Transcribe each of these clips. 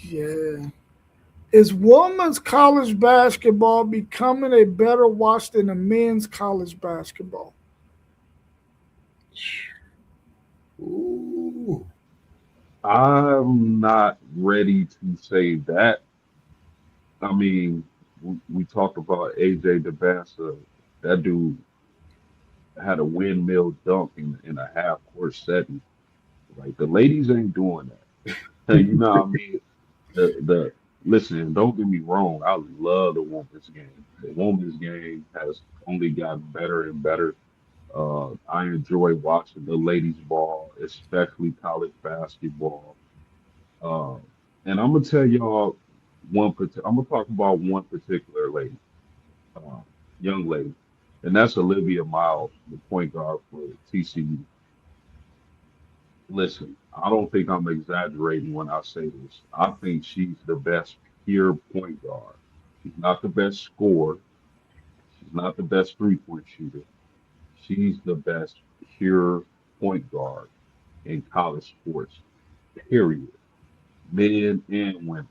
Yeah. Is women's college basketball becoming a better watch than the men's college basketball? Ooh. I'm not ready to say that. I mean, we talked about AJ DeBassa. That dude had a windmill dunk in a half court setting. Like the ladies ain't doing that. You know what I mean? The listen, don't get me wrong. I love the women's game. The women's game has only gotten better and better. I enjoy watching the ladies ball, especially college basketball. Uh, and I'm gonna tell y'all I'm gonna talk about one particular lady, uh, young lady, and that's Olivia Miles, the point guard for TCU. Listen, I don't think I'm exaggerating when I say this. I think she's the best pure point guard. She's not the best scorer. She's not the best three-point shooter. She's the best pure point guard in college sports, period. Men and women.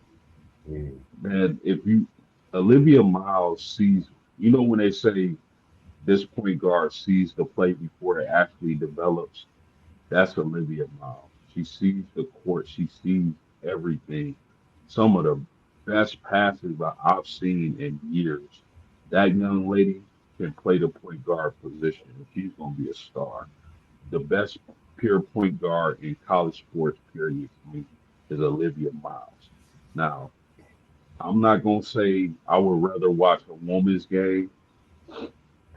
Mm. Man, if you Olivia Miles sees, you know when they say this point guard sees the play before it actually develops, that's Olivia Miles. She sees the court, she sees everything. Some of the best passes that I've seen in years. That young lady can play the point guard position, and she's gonna be a star. The best pure point guard in college sports, period, to me, is Olivia Miles. Now, I'm not gonna say I would rather watch a woman's game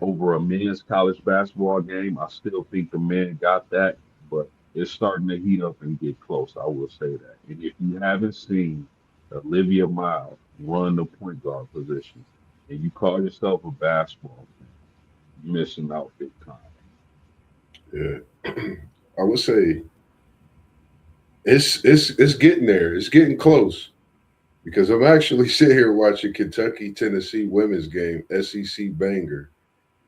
over a men's college basketball game. I still think the men got that, but it's starting to heat up and get close. I will say that. And if you haven't seen Olivia Miles run the point guard position, and you call yourself a basketball fan, you're missing out big time. Yeah. I would say it's getting there. It's getting close because I'm actually sitting here watching Kentucky Tennessee women's game, SEC banger,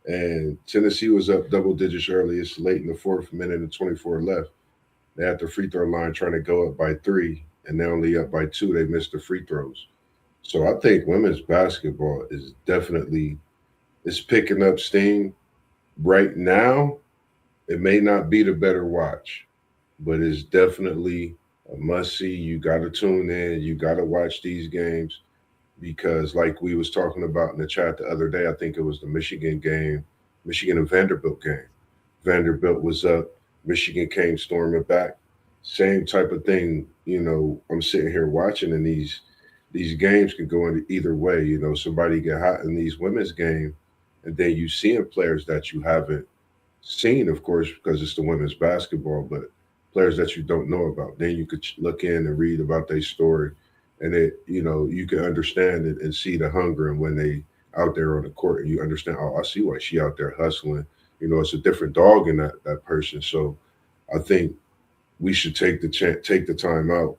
and Tennessee was up double digits early. It's late in the fourth minute and 24 left. They had the free throw line trying to go up by three, and they're only up by two. They missed the free throws. So I think women's basketball is definitely it's picking up steam right now. It may not be the better watch, but it's definitely a must see. You got to tune in. You got to watch these games because, like we was talking about in the chat the other day, I think it was the Michigan game, Michigan and Vanderbilt game. Vanderbilt was up. Michigan came storming back. Same type of thing. I'm sitting here watching, and these games can go in either way. Somebody get hot in these women's game, and then you seeing players that you haven't seen, of course, because it's the women's basketball, but players that you don't know about. Then you could look in and read about their story, and you can understand it and see the hunger and when they out there on the court, and you understand. Oh, I see why she out there hustling. It's a different dog in that person. So I think we should take the time out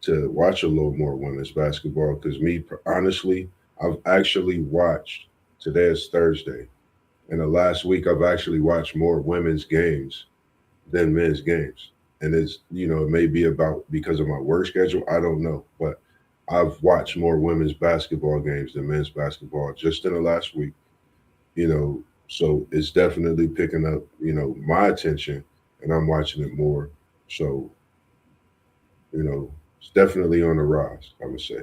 to watch a little more women's basketball. Because me, honestly, I've actually watched. Today is Thursday. In the last week, I've actually watched more women's games than men's games. And it may be about because of my work schedule. I don't know. But I've watched more women's basketball games than men's basketball just in the last week, you know. So it's definitely picking up, my attention and I'm watching it more. So, it's definitely on the rise, I would say.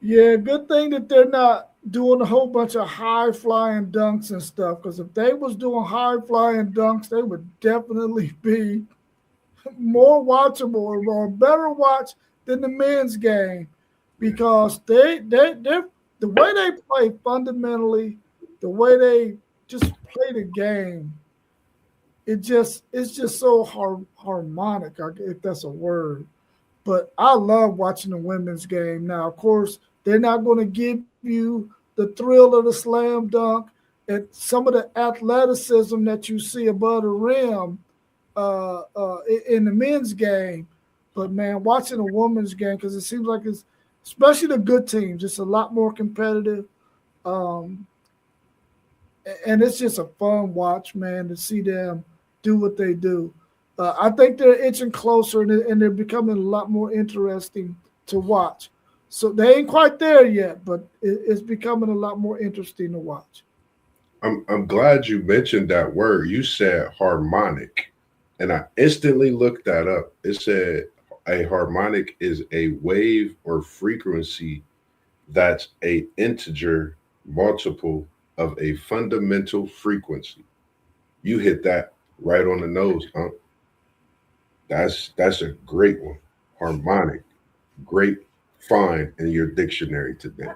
Yeah, good thing that they're not doing a whole bunch of high flying dunks and stuff. Because if they was doing high flying dunks, they would definitely be more watchable or better watch than the men's game. Because they the way they play fundamentally, the way they just play the game, it's just so harmonic, if that's a word. But I love watching the women's game. Now, of course, they're not going to give you the thrill of the slam dunk and some of the athleticism that you see above the rim in the men's game. But man, watching a women's game because it seems like it's especially the good teams, it's a lot more competitive. Um, and it's just a fun watch, man, to see them do what they do. I think they're inching closer, and they're becoming a lot more interesting to watch. So they ain't quite there yet, but it's becoming a lot more interesting to watch. I'm glad you mentioned that word. You said harmonic, and I instantly looked that up. It said a harmonic is a wave or frequency that's a integer multiple of a fundamental frequency. You hit that right on the nose, huh? That's a great one. Harmonic. Great find in your dictionary today.